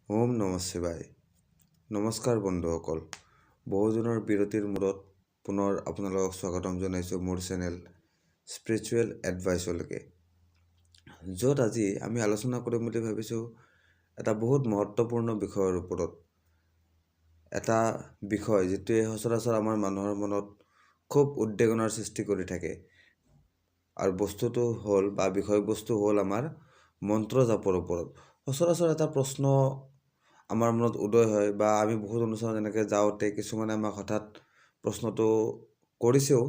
ওম নমঃ শিৱায়। নমস্কাৰ বন্ধুসকল, বহুদিনৰ বিৰতিৰ মূৰত পুনৰ আপোনালোকক স্বাগতম জনাইছোঁ মোৰ চেনেল স্পিৰিচুৱেল এডভাইচলৈকে, য'ত আজি আমি আলোচনা কৰিম বুলি ভাবিছোঁ এটা বহুত মহত্বপূৰ্ণ বিষয়ৰ ওপৰত। এটা বিষয় যিটোৱে সচৰাচৰ আমাৰ মানুহৰ মনত খুব উদ্বেগনাৰ সৃষ্টি কৰি থাকে, আৰু বস্তুটো হ'ল বা বিষয়বস্তু হ'ল আমাৰ মন্ত্ৰ জাপৰ ওপৰত। সচৰাচৰ এটা প্ৰশ্ন আমাৰ মনত উদয় হয়, বা আমি বহুত অনুষ্ঠানত এনেকৈ যাওঁতে কিছুমানে আমাক হঠাৎ প্ৰশ্নটো কৰিছেও,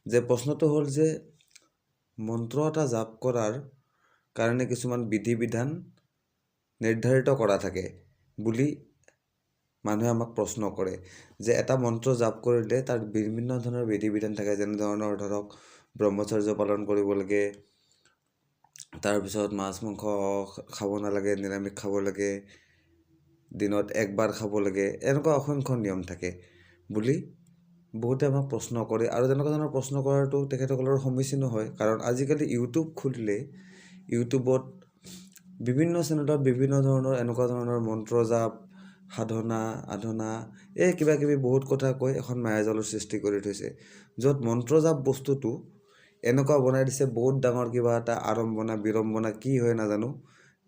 যে প্ৰশ্নটো হ'ল যে মন্ত্ৰ এটা জাপ কৰাৰ কাৰণে কিছুমান বিধি বিধান নিৰ্ধাৰিত কৰা থাকে বুলি মানুহে আমাক প্ৰশ্ন কৰে, যে এটা মন্ত্ৰ জাপ কৰিলে তাৰ বিভিন্ন ধৰণৰ বিধি বিধান থাকে। যেনেধৰণৰ ধৰক ব্ৰহ্মচৰ্য পালন কৰিব লাগে, তাৰপিছত মাছ মাংস খাব নালাগে, নিৰামিষ খাব লাগে, দিনত একবাৰ খাব লাগে, এনেকুৱা অসংখ্য নিয়ম থাকে বুলি বহুতে আমাক প্ৰশ্ন কৰে। আৰু তেনেকুৱা ধৰণৰ প্ৰশ্ন কৰাটো তেখেতসকলৰ সমীচীনো হয়, কাৰণ আজিকালি ইউটিউব খুলিলে ইউটিউবত বিভিন্ন চেনেলত বিভিন্ন ধৰণৰ এনেকুৱা ধৰণৰ মন্ত্ৰ জাপ, সাধনা আধনা কিবা কিবি বহুত কথা কৈ এখন মায়াজালৰ সৃষ্টি কৰি থৈছে, য'ত মন্ত্ৰ জাপ বস্তুটো এনেকুৱা বনাই দিছে, বহুত ডাঙৰ কিবা এটা আড়ম্বনা বিড়ম্বনা কি হয় নাজানো,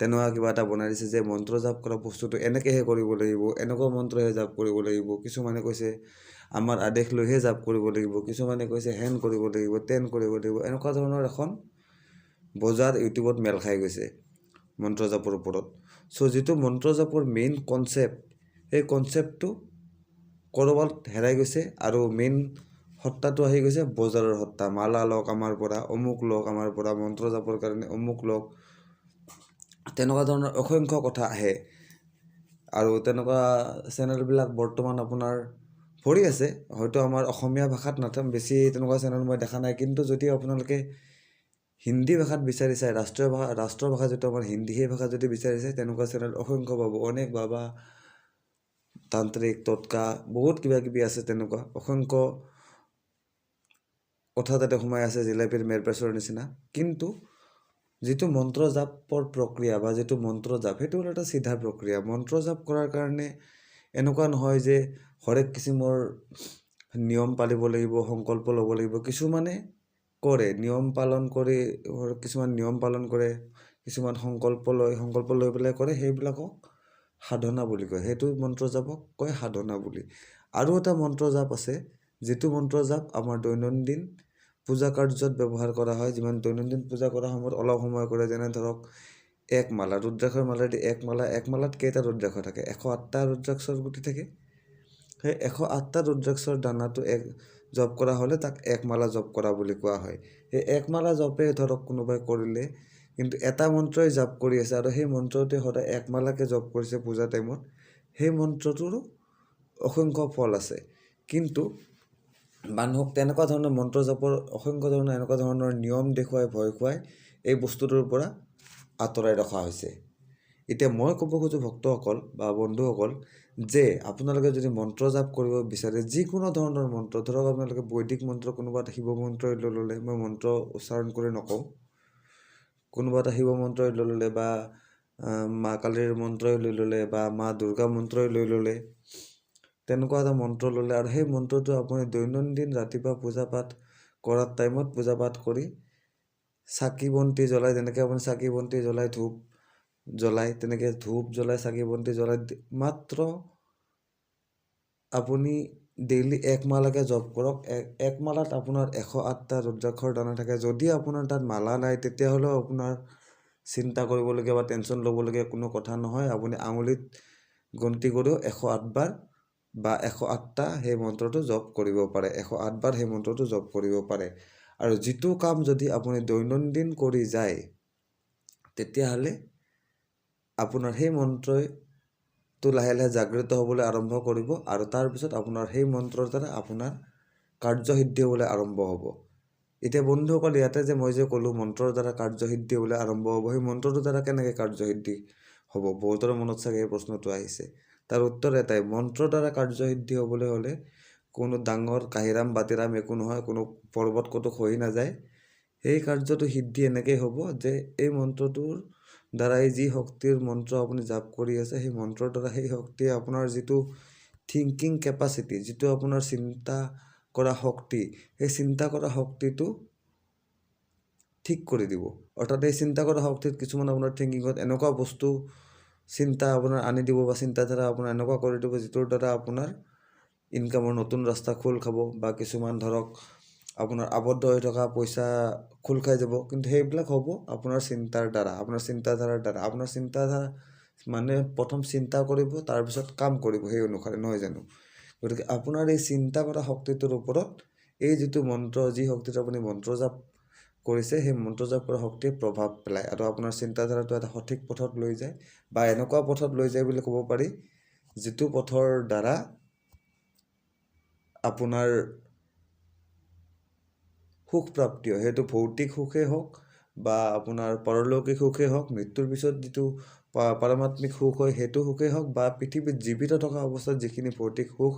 তেনেকুৱা কিবা এটা বনাই দিছে যে মন্ত্ৰ জাপ কৰা বস্তুটো এনেকৈহে কৰিব লাগিব, এনেকুৱা মন্ত্ৰহে জাপ কৰিব লাগিব। কিছুমানে কৈছে আমাৰ আদেশ লৈহে জাপ কৰিব লাগিব, কিছুমানে কৈছে হেন কৰিব লাগিব, তেন কৰিব লাগিব। এনেকুৱা ধৰণৰ এখন বজাৰ ইউটিউবত মেল খাই গৈছে মন্ত্ৰ জাপৰ ওপৰত। যিটো মন্ত্ৰ জাপৰ মেইন কনচেপ্ট, সেই কনচেপ্টটো ক'ৰবাত হেৰাই গৈছে, আৰু মেইন সত্তাটো আহি গৈছে বজাৰৰ সত্তা। মালা লওক আমাৰ পৰা, অমুক লওক আমাৰ পৰা, মন্ত্ৰ জাপৰ কাৰণে অমুক লওক, তেনেকুৱা ধৰণৰ অসংখ্য কথা আহে। আৰু তেনেকুৱা চেনেলবিলাক বৰ্তমান আপোনাৰ ভৰি আছে। হয়তো আমাৰ অসমীয়া ভাষাত বেছি তেনেকুৱা চেনেল মই দেখা নাই, কিন্তু যদি আপোনালোকে হিন্দী ভাষাত বিচাৰিছে, ৰাষ্ট্ৰীয় ভাষা যিটো আমাৰ হিন্দী, সেই ভাষাত যদি বিচাৰিছে, তেনেকুৱা চেনেল অসংখ্য পাব। অনেক বাবা, তান্ত্ৰিক, টটকা, বহুত কিবা কিবি আছে। তেনেকুৱা অসংখ্য কথা তাতে সোমাই আছে, জিলাপিৰ মেৰপেচৰ নিচিনা। কিন্তু যিটো মন্ত্ৰ জাপৰ প্ৰক্ৰিয়া বা যিটো মন্ত্ৰ জাপ, সেইটো হ'ল এটা চিধা প্ৰক্ৰিয়া। মন্ত্ৰ জাপ কৰাৰ কাৰণে এনেকুৱা নহয় যে হৰেক কিচিমৰ নিয়ম পালিব লাগিব, সংকল্প ল'ব লাগিব। কিছুমানে কৰে নিয়ম পালন কৰি, কিছুমান নিয়ম পালন কৰে, কিছুমান সংকল্প লৈ পেলাই কৰে, সেইবিলাকক সাধনা বুলি কয়। সেইটো মন্ত্ৰ জাপক কয় সাধনা বুলি। আৰু এটা মন্ত্ৰ জাপ আছে, যিটো মন্ত্ৰ জাপ আমাৰ দৈনন্দিন পূজা কাৰ্যত ব্যৱহাৰ কৰা হয়। যিমান দৈনন্দিন পূজা কৰাৰ সময়ত অলপ সময় কৰে, যেনে ধৰক এক মালা, ৰুদ্ৰাক্ষৰ মালাদি এক মালাত কেইটা ৰুদ্ৰাক্ষ থাকে? 108টা ৰুদ্ৰাক্ষৰ গুটি থাকে। সেই 108টা ৰুদ্ৰাক্ষৰ দানাটো জপ কৰা হ'লে তাক এক মালা জপ কৰা বুলি কোৱা হয়। সেই এক মালা জপে ধৰক কোনোবাই কৰিলে, কিন্তু এটা মন্ত্ৰই জাপ কৰি আছে, আৰু সেই মন্ত্ৰটোৱে সদায় এক মালাকে জপ কৰিছে পূজা টাইমত, সেই মন্ত্ৰটোৰো অসংখ্য ফল আছে। কিন্তু মানুহক তেনেকুৱা ধৰণৰ মন্ত্ৰ জাপৰ অসংখ্য ধৰণৰ এনেকুৱা ধৰণৰ নিয়ম দেখুৱাই, ভয় খুৱাই এই বস্তুটোৰ পৰা আঁতৰাই ৰখা হৈছে। এতিয়া মই ক'ব খোজোঁ ভক্তসকল বা বন্ধুসকল, যে আপোনালোকে যদি মন্ত্ৰ জাপ কৰিব বিচাৰে, যিকোনো ধৰণৰ মন্ত্ৰ, ধৰক আপোনালোকে বৈদিক মন্ত্ৰ, কোনোবা এটা শিৱ মন্ত্ৰই লৈ ল'লে, মই মন্ত্ৰ উচ্চাৰণ কৰি নকওঁ, কোনোবা এটা শিৱ মন্ত্ৰই লৈ ল'লে, বা মা কালীৰ মন্ত্ৰই লৈ ল'লে, বা মা দুৰ্গা মন্ত্ৰই লৈ ল'লে, তেনেকুৱা এটা মন্ত্ৰ ল'লে, আৰু সেই মন্ত্ৰটো আপুনি দৈনন্দিন ৰাতিপুৱা পূজা পাঠ কৰাৰ টাইমত পূজা পাঠ কৰি চাকি বন্তি জ্বলাই, যেনেকৈ আপুনি চাকি বন্তি জ্বলাই, ধূপ জ্বলাই, তেনেকৈ ধূপ জ্বলাই, চাকি বন্তি জ্বলাই মাত্ৰ আপুনি ডেইলি এক মালাকে জপ কৰক। এক মালাত আপোনাৰ 108টা ৰুদ্ৰাক্ষৰ দানা থাকে। যদি আপোনাৰ তাত মালা নাই, তেতিয়াহ'লেও আপোনাৰ চিন্তা কৰিবলগীয়া বা টেনশ্যন ল'বলগীয়া কোনো কথা নহয়। আপুনি আঙুলিত গন্তি কৰিও 108 বাৰ বা 108টা সেই মন্ত্ৰটো জপ কৰিব পাৰে, 108 বাৰ সেই মন্ত্ৰটো জপ কৰিব পাৰে। আৰু যিটো কাম যদি আপুনি দৈনন্দিন কৰি যায়, তেতিয়াহ'লে আপোনাৰ সেই মন্ত্ৰটো লাহে লাহে জাগৃত হ'বলৈ আৰম্ভ কৰিব, আৰু তাৰপিছত আপোনাৰ সেই মন্ত্ৰৰ দ্বাৰা আপোনাৰ কাৰ্যসিদ্ধি হ'বলৈ আৰম্ভ হ'ব। এতিয়া বন্ধুসকল, ইয়াতে যে মই যে ক'লোঁ মন্ত্ৰৰ দ্বাৰা কাৰ্যসিদ্ধি হ'বলৈ আৰম্ভ হ'ব, সেই মন্ত্ৰটোৰ দ্বাৰা কেনেকৈ কাৰ্যসিদ্ধি হ'ব? বহুতৰ মনত চাগে এই প্ৰশ্নটো আহিছে। তাৰ উত্তৰ এটাই, মন্ত্ৰৰ দ্বাৰা কাৰ্যসিদ্ধি হ'বলৈ হ'লে কোনো ডাঙৰ কাহিৰাম বাতিৰাম একো নহয়, কোনো পৰ্বত ক'তো খহি নাযায়। সেই কাৰ্যটো সিদ্ধি এনেকেই হ'ব যে এই মন্ত্ৰটোৰ দ্বাৰাই যি শক্তিৰ মন্ত্ৰ আপুনি জাপ কৰি আছে সেই মন্ত্ৰৰ দ্বাৰা সেই শক্তিয়ে আপোনাৰ যিটো থিংকিং কেপাচিটি, যিটো আপোনাৰ চিন্তা কৰা শক্তি, সেই চিন্তা কৰা শক্তিটো ঠিক কৰি দিব। অৰ্থাৎ এই চিন্তা কৰা শক্তিত কিছুমান আপোনাৰ থিংকিঙত এনেকুৱা বস্তু চিন্তা আপোনাৰ আনি দিব বা চিন্তাধাৰা আপোনাৰ এনেকুৱা কৰি দিব যিটোৰ দ্বাৰা আপোনাৰ ইনকামৰ নতুন ৰাস্তা খোল খাব বা কিছুমান ধৰক আপোনাৰ আবদ্ধ হৈ থকা পইচা খোল খাই যাব। কিন্তু সেইবিলাক হ'ব আপোনাৰ চিন্তাৰ দ্বাৰা, আপোনাৰ চিন্তাধাৰাৰ দ্বাৰা। আপোনাৰ চিন্তাধাৰা মানে প্ৰথম চিন্তা কৰিব, তাৰপিছত কাম কৰিব সেই অনুসাৰে, নহয় জানো? গতিকে আপোনাৰ এই চিন্তা কৰা শক্তিটোৰ ওপৰত এই যিটো মন্ত্ৰ, যি শক্তিত আপুনি মন্ত্ৰ জাপ কৰিছে, সেই মন্ত্ৰ জাপ কৰা শক্তিয়ে প্ৰভাৱ পেলায় আৰু আপোনাৰ চিন্তাধাৰাটো এটা সঠিক পথত লৈ যায় বা এনেকুৱা পথত লৈ যায় বুলি ক'ব পাৰি যিটো পথৰ দ্বাৰা আপোনাৰ সুখ প্ৰাপ্তি হয়। সেইটো ভৌতিক সুখেই হওক বা আপোনাৰ পৰলৌকিক সুখেই হওক, মৃত্যুৰ পিছত যিটো পাৰমাত্মিক সুখ হয় সেইটো সুখেই হওক বা পৃথিৱীত জীৱিত থকা অৱস্থাত যিখিনি ভৌতিক সুখ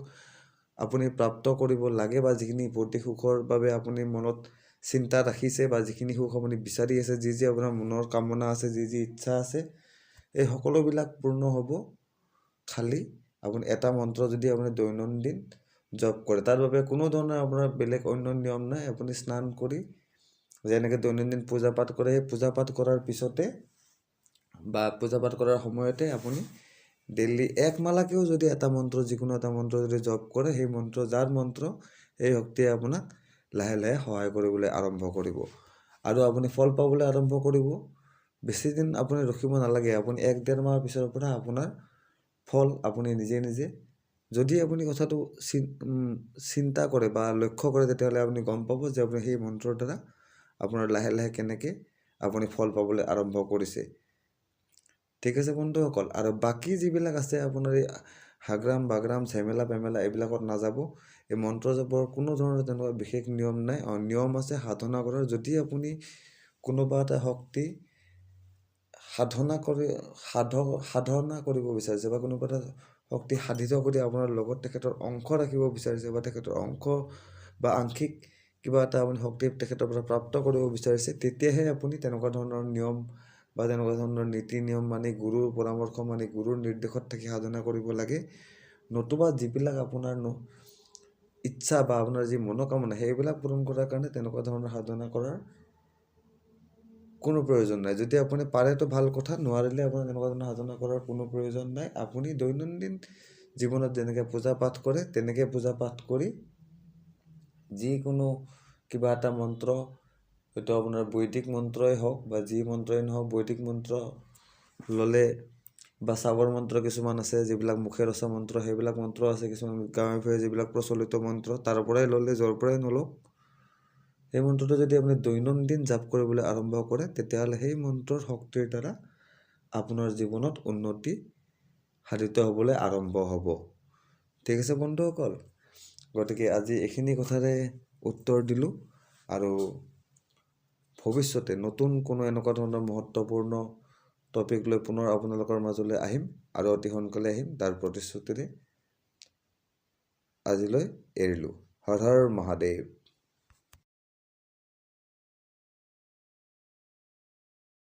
আপুনি প্ৰাপ্ত কৰিব লাগে বা যিখিনি ভৌতিক সুখৰ বাবে আপুনি মনত চিন্তা ৰাখিছে বা যিখিনি সুখ আপুনি বিচাৰি আছে, যি আপোনাৰ মনৰ কামনা আছে, যি ইচ্ছা আছে, এই সকলোবিলাক পূৰ্ণ হ'ব খালি আপুনি এটা মন্ত্ৰ যদি আপুনি দৈনন্দিন জপ কৰে। তাৰ বাবে কোনো ধৰণৰ আপোনাৰ বেলেগ অন্য নিয়ম নাই। আপুনি স্নান কৰি যেনেকৈ দৈনন্দিন পূজা পাঠ কৰে, সেই পূজা পাঠ কৰাৰ পিছতে বা পূজা পাঠ কৰাৰ সময়তে আপুনি ডেইলি এক মালাকেও যদি এটা মন্ত্ৰ, যিকোনো এটা মন্ত্ৰ যদি জপ কৰে, সেই মন্ত্ৰ যাৰ মন্ত্ৰ সেই শক্তিয়ে আপোনাক লাহে লাহে সহায় কৰিবলৈ আৰম্ভ কৰিব আৰু আপুনি ফল পাবলৈ আৰম্ভ কৰিব। বেছি দিন আপুনি ৰখিব নালাগে। আপুনি 1-1.5 মাহৰ পিছৰ পৰা আপোনাৰ ফল আপুনি নিজে নিজে, যদি আপুনি কথাটো চিন্তা কৰে বা লক্ষ্য কৰে, তেতিয়াহ'লে আপুনি গম পাব যে আপুনি সেই মন্ত্ৰৰ দ্বাৰা আপোনাৰ লাহে লাহে কেনেকৈ আপুনি ফল পাবলৈ আৰম্ভ কৰিছে। ঠিক আছে বন্ধুসকল। আৰু বাকী যিবিলাক আছে আপোনাৰ এই হাগ্ৰাম বাগ্ৰাম ঝেমেলা পেমেলা এইবিলাকত নাযাব। এই মন্ত্ৰ জাপৰ কোনো ধৰণৰ তেনেকুৱা বিশেষ নিয়ম নাই। নিয়ম আছে সাধনা কৰাৰ। যদি আপুনি কোনোবা এটা শক্তি সাধনা কৰিব বিচাৰিছে বা কোনোবা এটা শক্তি সাধিত কৰি আপোনাৰ লগত তেখেতৰ অংশ ৰাখিব বিচাৰিছে বা তেখেতৰ অংশ বা আংশিক কিবা এটা আপুনি শক্তি তেখেতৰ পৰা প্ৰাপ্ত কৰিব বিচাৰিছে, তেতিয়াহে আপুনি তেনেকুৱা ধৰণৰ নিয়ম বা তেনেকুৱা ধৰণৰ নীতি নিয়ম মানি, গুৰুৰ পৰামৰ্শ মানি, গুৰুৰ নিৰ্দেশত থাকি সাধনা কৰিব লাগে। নতুবা যিবিলাক আপোনাৰ ইচ্ছা বা আপোনাৰ যি মনোকামনা সেইবিলাক পূৰণ কৰাৰ কাৰণে তেনেকুৱা ধৰণৰ সাধনা কৰাৰ কোনো প্ৰয়োজন নাই। যদি আপুনি পাৰেতো ভাল কথা, নোৱাৰিলে আপোনাৰ তেনেকুৱা ধৰণৰ সাধনা কৰাৰ কোনো প্ৰয়োজন নাই। আপুনি দৈনন্দিন জীৱনত যেনেকৈ পূজা পাঠ কৰে তেনেকৈ পূজা পাঠ কৰি যিকোনো কিবা এটা মন্ত্ৰ, হয়তো আপোনাৰ বৈদিক মন্ত্ৰই হওক বা যি মন্ত্ৰই নহওক, বৈদিক মন্ত্ৰ ল'লে বা চাবৰ মন্ত্ৰ কিছুমান আছে যিবিলাক মুখে ৰচা মন্ত্ৰ, সেইবিলাক মন্ত্ৰ আছে কিছুমান গাঁৱে ভূঞে যিবিলাক প্ৰচলিত মন্ত্ৰ, তাৰ পৰাই ল'লে য'ৰ পৰাই নলওক, সেই মন্ত্ৰটো যদি আপুনি দৈনন্দিন জাপ কৰিবলৈ আৰম্ভ কৰে, তেতিয়াহ'লে সেই মন্ত্ৰৰ শক্তিৰ দ্বাৰা আপোনাৰ জীৱনত উন্নতি সাধিত হ'বলৈ আৰম্ভ হ'ব। ঠিক আছে বন্ধুসকল। গতিকে আজি এইখিনি কথাৰে উত্তৰ দিলোঁ আৰু ভৱিষ্যতে নতুন কোনো এনেকুৱা ধৰণৰ মহত্বপূৰ্ণ টপিক লৈ পুনৰ আপোনালোকৰ মাজলৈ আহিম আৰু অতি সোনকালে আহিম, তাৰ প্ৰতিশ্ৰুতিৰে আজিলৈ এৰিলোঁ। হৰ হৰ মহাদেৱ।